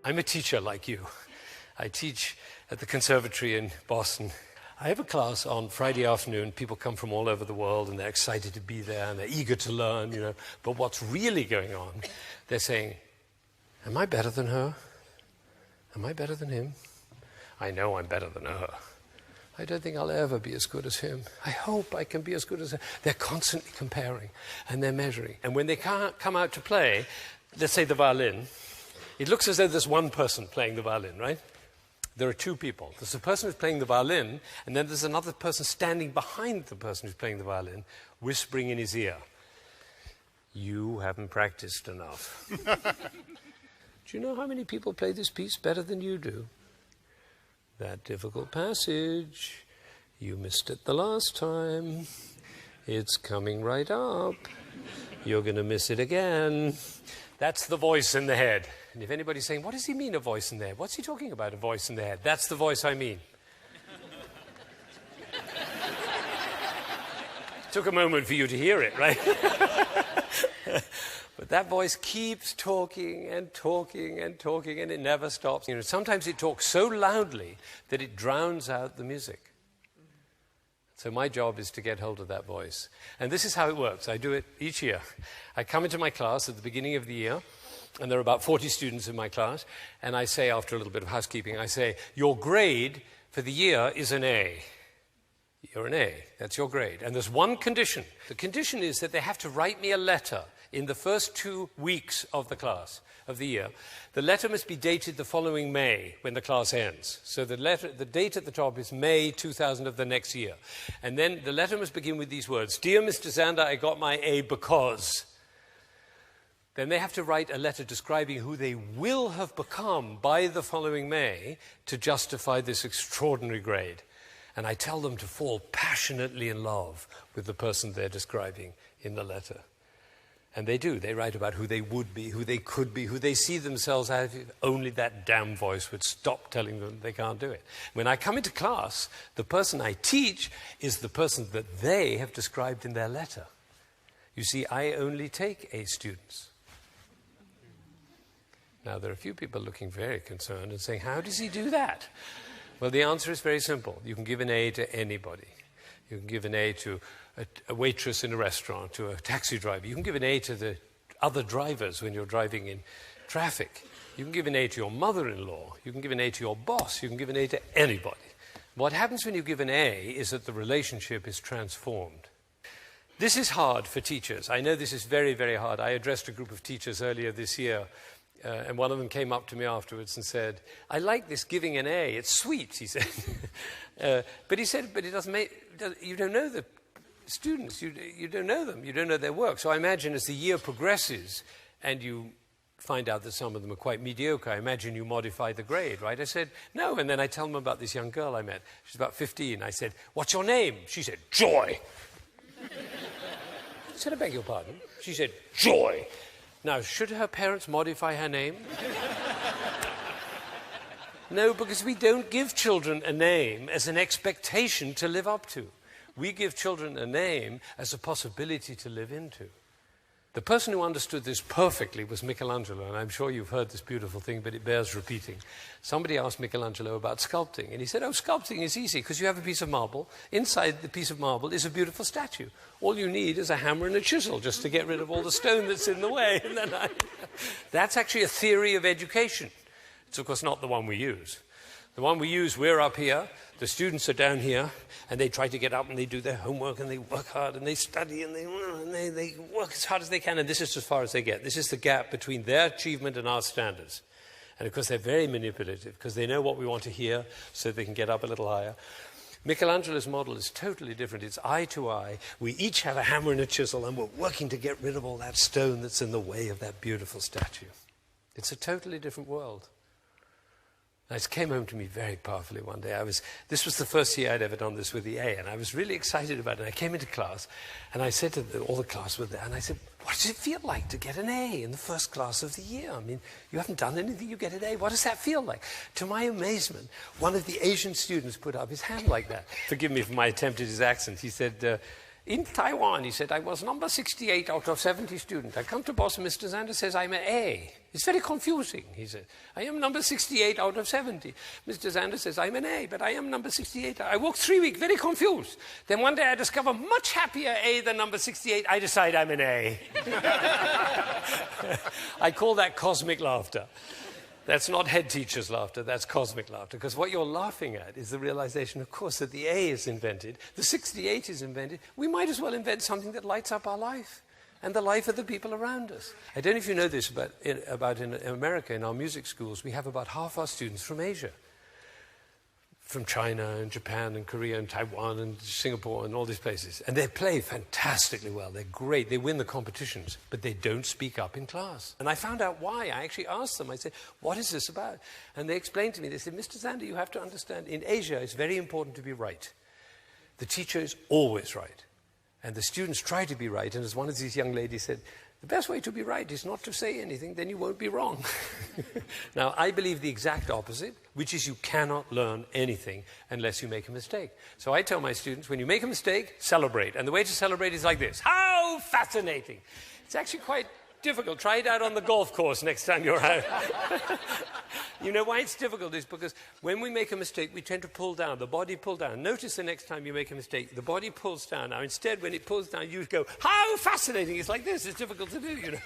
I'm a teacher like you. I teach at the conservatory in Boston. I have a class on Friday afternoon. People come from all over the world and they're excited to be there and they're eager to learn, you know. But what's really going on, they're saying, am I better than her? Am I better than him? I know I'm better than her. I don't think I'll ever be as good as him. I hope I can be as good as her. They're constantly comparing and they're measuring. And when they can't come out to play, let's say the violin, it looks as though there's one person playing the violin, right? There are two people. There's the person who's playing the violin, and then there's another person standing behind the person who's playing the violin, whispering in his ear, you haven't practiced enough. Do you know how many people play this piece better than you do? That difficult passage, you missed it the last time. It's coming right up. You're going to miss it again. That's the voice in the head. And if anybody's saying, what does he mean, a voice in the head? What's he talking about, a voice in the head? That's the voice I mean. Took a moment for you to hear it, right? But that voice keeps talking and talking and talking, and it never stops. You know, sometimes it talks so loudly that it drowns out the music. So my job is to get hold of that voice. And this is how it works. I do it each year. I come into my class at the beginning of the year, and there are about 40 students in my class, and I say, after a little bit of housekeeping, I say, your grade for the year is an A. You're an A. That's your grade. And there's one condition. The condition is that they have to write me a letter in the first 2 weeks of the class, of the year. The letter must be dated the following May, when the class ends. So the date at the top is May 2000 of the next year. And then the letter must begin with these words, Dear Mr. Zander, I got my A because. Then they have to write a letter describing who they will have become by the following May to justify this extraordinary grade. And I tell them to fall passionately in love with the person they're describing in the letter. And they do. They write about who they would be, who they could be, who they see themselves as if only that damn voice would stop telling them they can't do it. When I come into class, the person I teach is the person that they have described in their letter. You see, I only take A students. Now, there are a few people looking very concerned and saying, how does he do that? Well, the answer is very simple. You can give an A to anybody. You can give an A to a waitress in a restaurant, to a taxi driver. You can give an A to the other drivers when you're driving in traffic. You can give an A to your mother-in-law. You can give an A to your boss. You can give an A to anybody. What happens when you give an A is that the relationship is transformed. This is hard for teachers. I know this is very, very hard. I addressed a group of teachers earlier this year, and one of them came up to me afterwards and said, I like this giving an A. It's sweet, he said. But he said, but it doesn't make, you don't know the students. You don't know them. You don't know their work. So I imagine as the year progresses and you find out that some of them are quite mediocre, I imagine you modify the grade, right? I said, no. And then I tell them about this young girl I met. She's about 15. I said, what's your name? She said, Joy. I said, I beg your pardon? She said, Joy. Now, should her parents modify her name? No, because we don't give children a name as an expectation to live up to. We give children a name as a possibility to live into. The person who understood this perfectly was Michelangelo, and I'm sure you've heard this beautiful thing, but it bears repeating. Somebody asked Michelangelo about sculpting, and he said, oh, sculpting is easy, because you have a piece of marble. Inside the piece of marble is a beautiful statue. All you need is a hammer and a chisel just to get rid of all the stone that's in the way. And then That's actually a theory of education. It's, of course, not the one we use. The one we use, we're up here, the students are down here, and they try to get up and they do their homework and they work hard and they study and they work as hard as they can, and this is as far as they get. This is the gap between their achievement and our standards. And of course they're very manipulative because they know what we want to hear so they can get up a little higher. Michelangelo's model is totally different. It's eye to eye. We each have a hammer and a chisel and we're working to get rid of all that stone that's in the way of that beautiful statue. It's a totally different world. It came home to me very powerfully one day. This was the first year I'd ever done this with the A, and I was really excited about it. And I came into class, and I said to all the class were there, and I said, what does it feel like to get an A in the first class of the year? I mean, you haven't done anything, you get an A. What does that feel like? To my amazement, one of the Asian students put up his hand like that. Forgive me for my attempt at his accent. He said, In Taiwan, he said, I was number 68 out of 70 students. I come to boss, Mr. Zander says I'm an A. It's very confusing, he said. I am number 68 out of 70. Mr. Zander says, I'm an A, but I am number 68. I walked 3 weeks, very confused. Then one day I discover much happier A than number 68. I decide I'm an A. I call that cosmic laughter. That's not head teacher's laughter, that's cosmic laughter. Because what you're laughing at is the realization, of course, that the A is invented, the 68 is invented. We might as well invent something that lights up our life and the life of the people around us. I don't know if you know this, but in America, in our music schools, we have about half our students from Asia. From China and Japan and Korea and Taiwan and Singapore and all these places. And they play fantastically well. They're great. They win the competitions. But they don't speak up in class. And I found out why. I actually asked them. I said, what is this about? And they explained to me. They said, Mr. Zander, you have to understand, in Asia, it's very important to be right. The teacher is always right. And the students try to be right. And as one of these young ladies said, the best way to be right is not to say anything, then you won't be wrong. Now, I believe the exact opposite, which is you cannot learn anything unless you make a mistake. So I tell my students, when you make a mistake, celebrate. And the way to celebrate is like this. How fascinating. It's actually quite difficult. Try it out on the golf course next time you're out. You know why it's difficult is because when we make a mistake, we tend to pull down, the body pull down. Notice the next time you make a mistake, the body pulls down. Now, instead, when it pulls down, you go, how fascinating. It's like this. It's difficult to do, you know.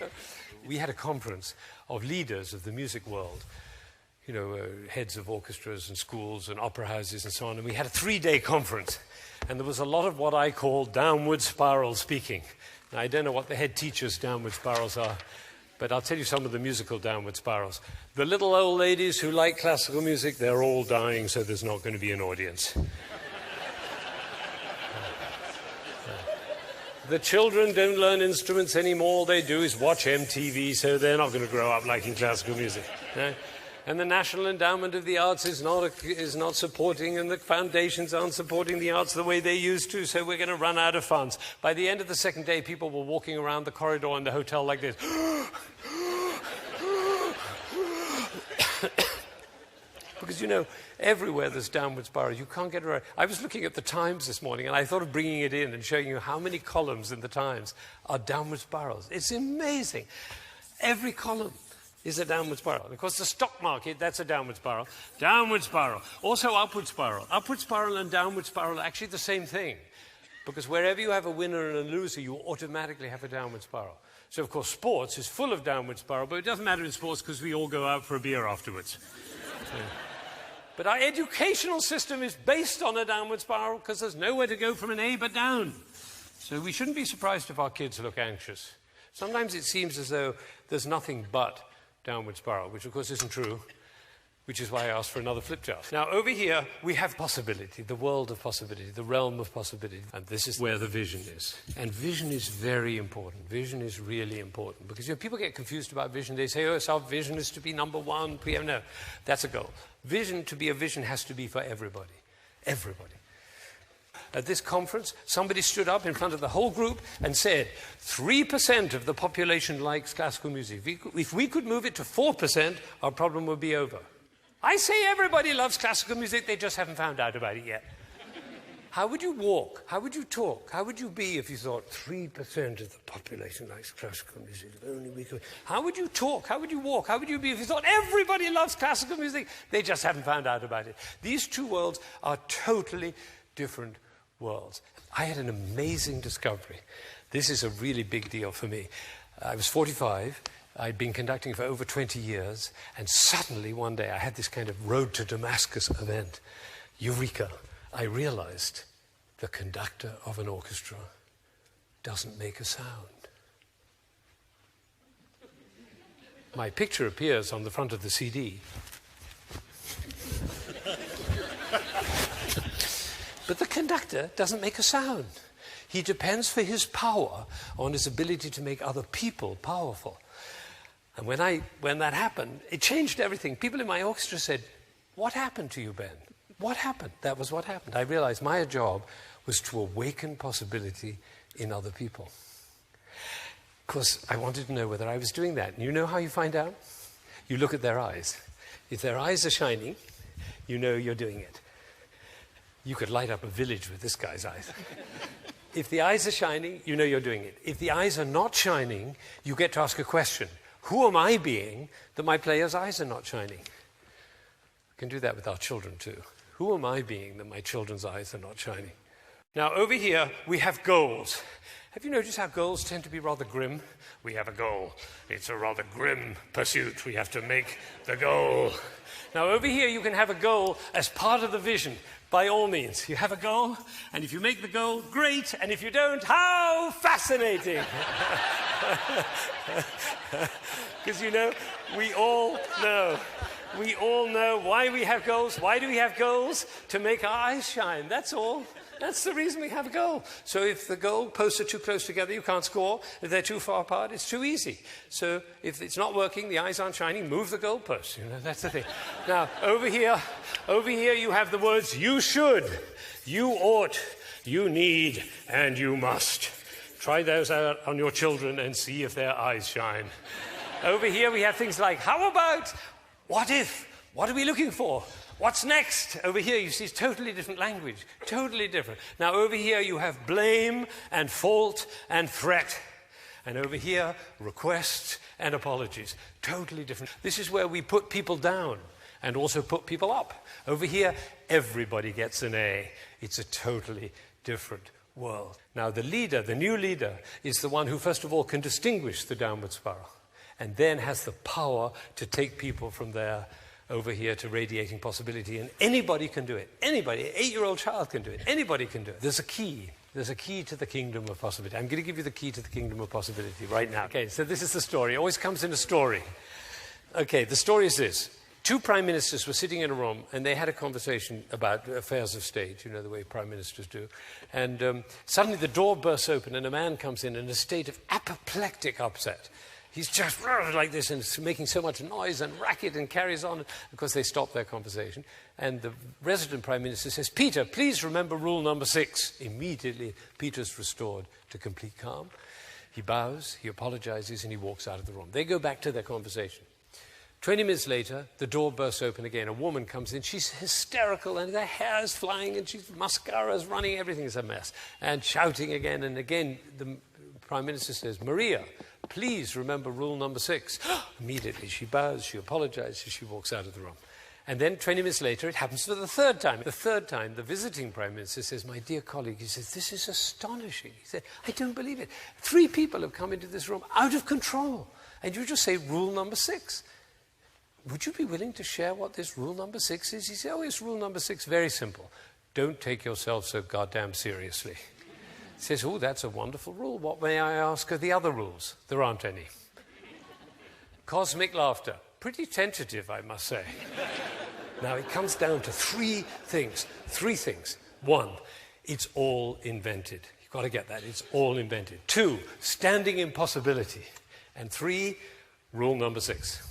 We had a conference of leaders of the music world, you know, heads of orchestras and schools and opera houses and so on, and we had a 3-day conference. And there was a lot of what I call downward spiral speaking. Now, I don't know what the head teacher's downward spirals are, but I'll tell you some of the musical downward spirals. The little old ladies who like classical music, they're all dying, so there's not going to be an audience. The children don't learn instruments anymore. All they do is watch MTV, so they're not going to grow up liking classical music. No? And the National Endowment of the Arts is not supporting, and the foundations aren't supporting the arts the way they used to, so we're going to run out of funds. By the end of the second day, people were walking around the corridor in the hotel like this. Because, you know, everywhere there's downward spiral. You can't get around. I was looking at the Times this morning, and I thought of bringing it in and showing you how many columns in the Times are downward spirals. It's amazing. Every column is a downward spiral. And of course, the stock market, that's a downward spiral. Downward spiral. Also upward spiral. Upward spiral and downward spiral are actually the same thing. Because wherever you have a winner and a loser, you automatically have a downward spiral. So, of course, sports is full of downward spiral, but it doesn't matter in sports because we all go out for a beer afterwards. So. But our educational system is based on a downward spiral because there's nowhere to go from an A but down. So we shouldn't be surprised if our kids look anxious. Sometimes it seems as though there's nothing but downward spiral, which of course isn't true, which is why I asked for another flip chart. Now over here we have possibility, the world of possibility, the realm of possibility, and this is where the vision is. And vision is very important. Vision is really important because, you know, people get confused about vision. They say, oh, our vision is to be number one. No, that's a goal. Vision, to be a vision, has to be for everybody. Everybody. At this conference, somebody stood up in front of the whole group and said, 3% of the population likes classical music. If we could move it to 4%, our problem would be over. I say everybody loves classical music, they just haven't found out about it yet. How would you walk? How would you talk? How would you be if you thought 3% of the population likes classical music? If only we could. How would you talk? How would you walk? How would you be if you thought everybody loves classical music? They just haven't found out about it. These two worlds are totally different worlds. I had an amazing discovery. This is a really big deal for me. I was 45. I'd been conducting for over 20 years, and suddenly one day I had this kind of road to Damascus event. Eureka! I realized the conductor of an orchestra doesn't make a sound. My picture appears on the front of the CD. But the conductor doesn't make a sound. He depends for his power on his ability to make other people powerful. And when that happened, it changed everything. People in my orchestra said, what happened to you, Ben? What happened? That was what happened. I realized my job was to awaken possibility in other people. Because I wanted to know whether I was doing that. And you know how you find out? You look at their eyes. If their eyes are shining, you know you're doing it. You could light up a village with this guy's eyes. If the eyes are shining, you know you're doing it. If the eyes are not shining, you get to ask a question. Who am I being that my player's eyes are not shining? We can do that with our children too. Who am I being that my children's eyes are not shining? Now, over here, we have goals. Have you noticed how goals tend to be rather grim? We have a goal. It's a rather grim pursuit. We have to make the goal. Now, over here, you can have a goal as part of the vision. By all means, you have a goal, and if you make the goal, great, and if you don't, how fascinating! Because, you know, we all know why we have goals. Why do we have goals? To make our eyes shine, that's all. That's the reason we have a goal. So if the goal posts are too close together, you can't score. If they're too far apart, it's too easy. So if it's not working, the eyes aren't shining, move the goal post. You know, that's the thing. Now, over here you have the words you should, you ought, you need, and you must. Try those out on your children and see if their eyes shine. Over here we have things like, how about, what if, what are we looking for? What's next? Over here, you see, it's totally different language. Totally different. Now, over here, you have blame and fault and threat. And over here, requests and apologies. Totally different. This is where we put people down and also put people up. Over here, everybody gets an A. It's a totally different world. Now, the leader, the new leader, is the one who, first of all, can distinguish the downward spiral and then has the power to take people from there over here to radiating possibility, and anybody can do it. Anybody, an 8-year-old child can do it. Anybody can do it. There's a key. There's a key to the kingdom of possibility. I'm going to give you the key to the kingdom of possibility right now. Okay, so this is the story. It always comes in a story. Okay, the story is this. 2 prime ministers were sitting in a room, and they had a conversation about affairs of state, you know, the way prime ministers do. And suddenly the door bursts open, and a man comes in a state of apoplectic upset. He's just like this and making so much noise and racket and carries on. Of course, they stop their conversation. And the resident prime minister says, Peter, please remember rule number 6. Immediately, Peter's restored to complete calm. He bows, he apologizes, and he walks out of the room. They go back to their conversation. 20 minutes later, the door bursts open again. A woman comes in. She's hysterical, and her hair is flying, and mascara's running. Everything is a mess. And shouting again and again. The prime minister says, Maria, please remember rule number 6. Immediately, she bows, she apologizes, she walks out of the room. And then 20 minutes later, it happens for the third time. The third time, the visiting prime minister says, my dear colleague, he says, this is astonishing. He said, I don't believe it. 3 people have come into this room out of control. And you just say rule number 6. Would you be willing to share what this rule number 6 is? He said, oh, it's rule number 6, very simple. Don't take yourself so goddamn seriously. He says, oh, that's a wonderful rule. What, may I ask, are the other rules? There aren't any. Cosmic laughter. Pretty tentative, I must say. Now, it comes down to 3 things. 3 things. 1, it's all invented. You've got to get that. It's all invented. 2, standing in possibility. And 3, rule number 6.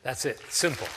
That's it. Simple.